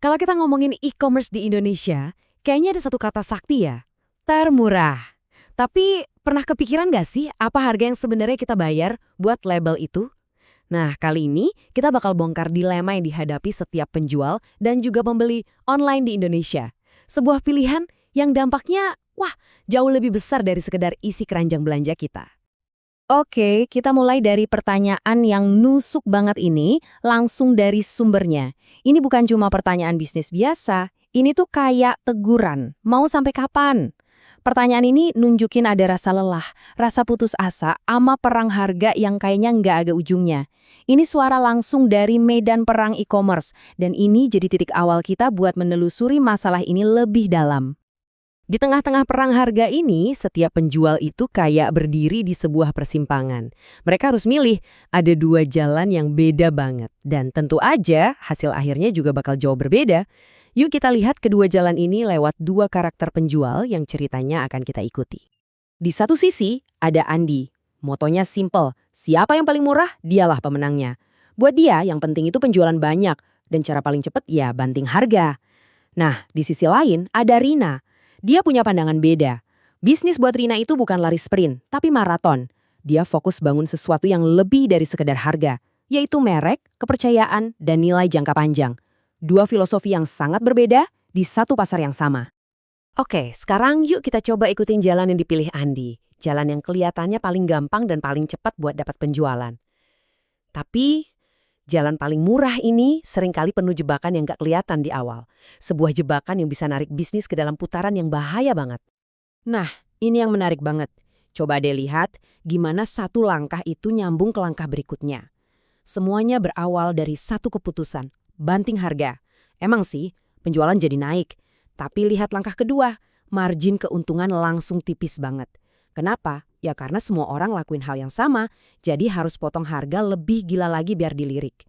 Kalau kita ngomongin e-commerce di Indonesia, kayaknya ada satu kata sakti ya, termurah. Tapi pernah kepikiran nggak sih apa harga yang sebenarnya kita bayar buat label itu? Nah, kali ini kita bakal bongkar dilema yang dihadapi setiap penjual dan juga pembeli online di Indonesia. Sebuah pilihan yang dampaknya, wah, jauh lebih besar dari sekedar isi keranjang belanja kita. Oke, kita mulai dari pertanyaan yang nusuk banget ini, langsung dari sumbernya. Ini bukan cuma pertanyaan bisnis biasa, ini tuh kayak teguran. Mau sampai kapan? Pertanyaan ini nunjukin ada rasa lelah, rasa putus asa, ama perang harga yang kayaknya nggak ada ujungnya. Ini suara langsung dari medan perang e-commerce, dan ini jadi titik awal kita buat menelusuri masalah ini lebih dalam. Di tengah-tengah perang harga ini, setiap penjual itu kayak berdiri di sebuah persimpangan. Mereka harus milih, ada dua jalan yang beda banget. Dan tentu aja, hasil akhirnya juga bakal jauh berbeda. Yuk kita lihat kedua jalan ini lewat dua karakter penjual yang ceritanya akan kita ikuti. Di satu sisi, ada Andi. Motonya simple, siapa yang paling murah, dialah pemenangnya. Buat dia, yang penting itu penjualan banyak. Dan cara paling cepat ya banting harga. Nah, di sisi lain, ada Rina. Dia punya pandangan beda. Bisnis buat Rina itu bukan lari sprint, tapi maraton. Dia fokus bangun sesuatu yang lebih dari sekedar harga, yaitu merek, kepercayaan, dan nilai jangka panjang. Dua filosofi yang sangat berbeda di satu pasar yang sama. Oke, sekarang yuk kita coba ikutin jalan yang dipilih Andi. Jalan yang kelihatannya paling gampang dan paling cepat buat dapat penjualan. Tapi jalan paling murah ini seringkali penuh jebakan yang gak kelihatan di awal. Sebuah jebakan yang bisa narik bisnis ke dalam putaran yang bahaya banget. Nah, ini yang menarik banget. Coba deh lihat gimana satu langkah itu nyambung ke langkah berikutnya. Semuanya berawal dari satu keputusan, banting harga. Emang sih, penjualan jadi naik. Tapi lihat langkah kedua, margin keuntungan langsung tipis banget. Kenapa? Ya karena semua orang lakuin hal yang sama, jadi harus potong harga lebih gila lagi biar dilirik.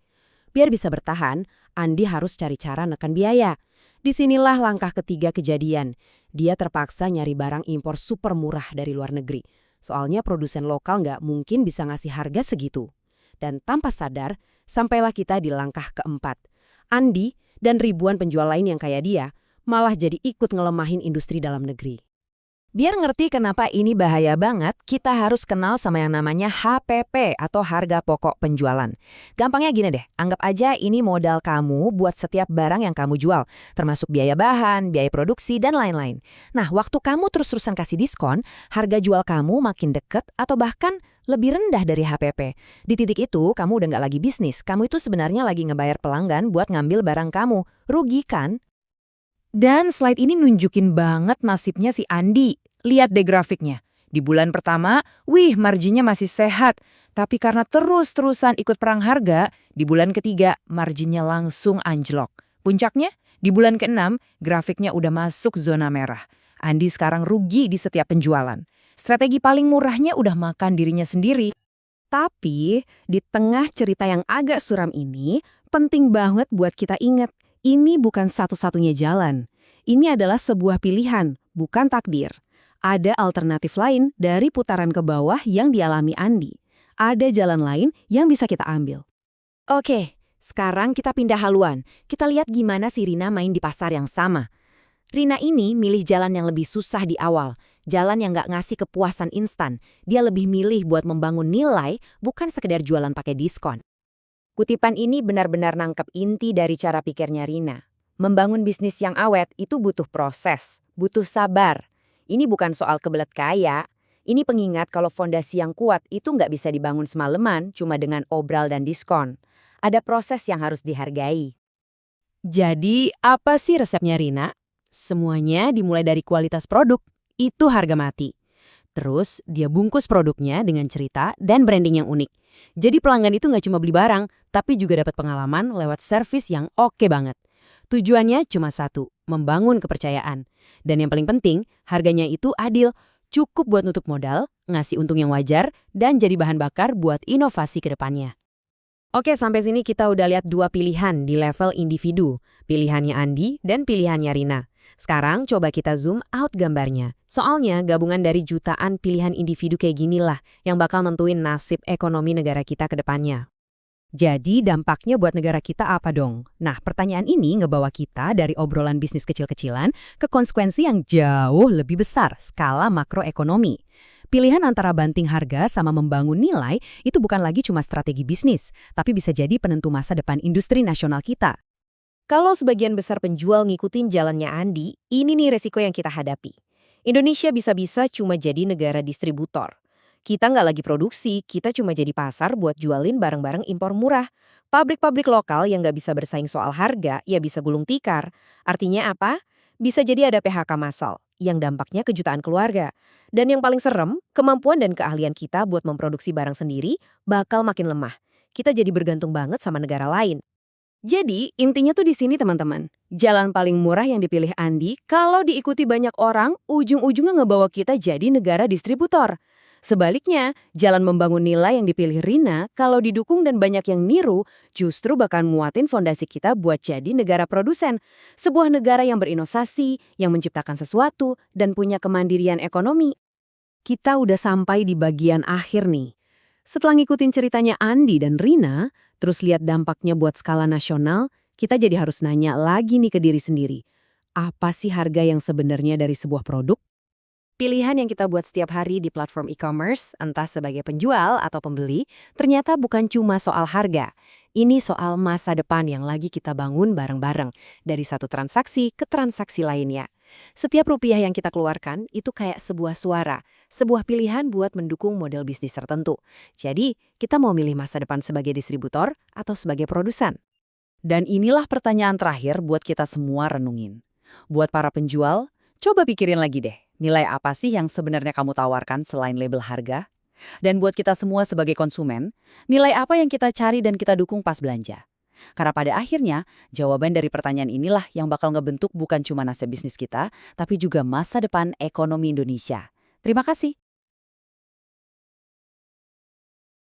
Biar bisa bertahan, Andi harus cari cara neken biaya. Disinilah langkah ketiga kejadian. Dia terpaksa nyari barang impor super murah dari luar negeri. Soalnya produsen lokal nggak mungkin bisa ngasih harga segitu. Dan tanpa sadar, sampailah kita di langkah keempat. Andi dan ribuan penjual lain yang kayak dia malah jadi ikut ngelemahin industri dalam negeri. Biar ngerti kenapa ini bahaya banget, kita harus kenal sama yang namanya HPP atau harga pokok penjualan. Gampangnya gini deh, anggap aja ini modal kamu buat setiap barang yang kamu jual, termasuk biaya bahan, biaya produksi, dan lain-lain. Nah, waktu kamu terus-terusan kasih diskon, harga jual kamu makin deket atau bahkan lebih rendah dari HPP. Di titik itu, kamu udah nggak lagi bisnis, kamu itu sebenarnya lagi ngebayar pelanggan buat ngambil barang kamu. Rugi kan? Dan slide ini nunjukin banget nasibnya si Andi. Lihat deh grafiknya. Di bulan pertama, marginnya masih sehat. Tapi karena terus-terusan ikut perang harga, di bulan ketiga marginnya langsung anjlok. Puncaknya, di bulan ke-6, grafiknya udah masuk zona merah. Andi sekarang rugi di setiap penjualan. Strategi paling murahnya udah makan dirinya sendiri. Tapi, di tengah cerita yang agak suram ini, penting banget buat kita ingat. Ini bukan satu-satunya jalan. Ini adalah sebuah pilihan, bukan takdir. Ada alternatif lain dari putaran ke bawah yang dialami Andi. Ada jalan lain yang bisa kita ambil. Oke, sekarang kita pindah haluan. Kita lihat gimana si Rina main di pasar yang sama. Rina ini milih jalan yang lebih susah di awal. Jalan yang nggak ngasih kepuasan instan. Dia lebih milih buat membangun nilai, bukan sekedar jualan pakai diskon. Kutipan ini benar-benar nangkep inti dari cara pikirnya Rina. Membangun bisnis yang awet itu butuh proses, butuh sabar. Ini bukan soal kebelet kaya. Ini pengingat kalau fondasi yang kuat itu nggak bisa dibangun semalaman cuma dengan obral dan diskon. Ada proses yang harus dihargai. Jadi, apa sih resepnya Rina? Semuanya dimulai dari kualitas produk. Itu harga mati. Terus, dia bungkus produknya dengan cerita dan branding yang unik. Jadi pelanggan itu nggak cuma beli barang, tapi juga dapat pengalaman lewat servis yang oke banget. Tujuannya cuma satu, membangun kepercayaan. Dan yang paling penting, harganya itu adil, cukup buat nutup modal, ngasih untung yang wajar, dan jadi bahan bakar buat inovasi ke depannya. Oke, sampai sini kita udah lihat dua pilihan di level individu. Pilihannya Andi dan pilihannya Rina. Sekarang coba kita zoom out gambarnya. Soalnya gabungan dari jutaan pilihan individu kayak ginilah yang bakal nentuin nasib ekonomi negara kita ke depannya. Jadi dampaknya buat negara kita apa dong? Nah, pertanyaan ini ngebawa kita dari obrolan bisnis kecil-kecilan ke konsekuensi yang jauh lebih besar, skala makroekonomi. Pilihan antara banting harga sama membangun nilai itu bukan lagi cuma strategi bisnis, tapi bisa jadi penentu masa depan industri nasional kita. Kalau sebagian besar penjual ngikutin jalannya Andi, ini nih resiko yang kita hadapi. Indonesia bisa-bisa cuma jadi negara distributor. Kita nggak lagi produksi, kita cuma jadi pasar buat jualin barang-barang impor murah. Pabrik-pabrik lokal yang nggak bisa bersaing soal harga, ya bisa gulung tikar. Artinya apa? Bisa jadi ada PHK massal, yang dampaknya kejutaan keluarga. Dan yang paling serem, kemampuan dan keahlian kita buat memproduksi barang sendiri bakal makin lemah. Kita jadi bergantung banget sama negara lain. Jadi, intinya tuh di sini teman-teman. Jalan paling murah yang dipilih Andi, kalau diikuti banyak orang, ujung-ujungnya ngebawa kita jadi negara distributor. Sebaliknya, jalan membangun nilai yang dipilih Rina, kalau didukung dan banyak yang niru, justru bakal muatin fondasi kita buat jadi negara produsen. Sebuah negara yang berinovasi, yang menciptakan sesuatu, dan punya kemandirian ekonomi. Kita udah sampai di bagian akhir nih. Setelah ngikutin ceritanya Andi dan Rina, terus lihat dampaknya buat skala nasional, kita jadi harus nanya lagi nih ke diri sendiri. Apa sih harga yang sebenarnya dari sebuah produk? Pilihan yang kita buat setiap hari di platform e-commerce, entah sebagai penjual atau pembeli, ternyata bukan cuma soal harga. Ini soal masa depan yang lagi kita bangun bareng-bareng, dari satu transaksi ke transaksi lainnya. Setiap rupiah yang kita keluarkan itu kayak sebuah suara, sebuah pilihan buat mendukung model bisnis tertentu. Jadi, kita mau milih masa depan sebagai distributor atau sebagai produsen? Dan inilah pertanyaan terakhir buat kita semua renungin. Buat para penjual, coba pikirin lagi deh, nilai apa sih yang sebenarnya kamu tawarkan selain label harga? Dan buat kita semua sebagai konsumen, nilai apa yang kita cari dan kita dukung pas belanja? Karena pada akhirnya, jawaban dari pertanyaan inilah yang bakal ngebentuk bukan cuma nasib bisnis kita, tapi juga masa depan ekonomi Indonesia. Terima kasih.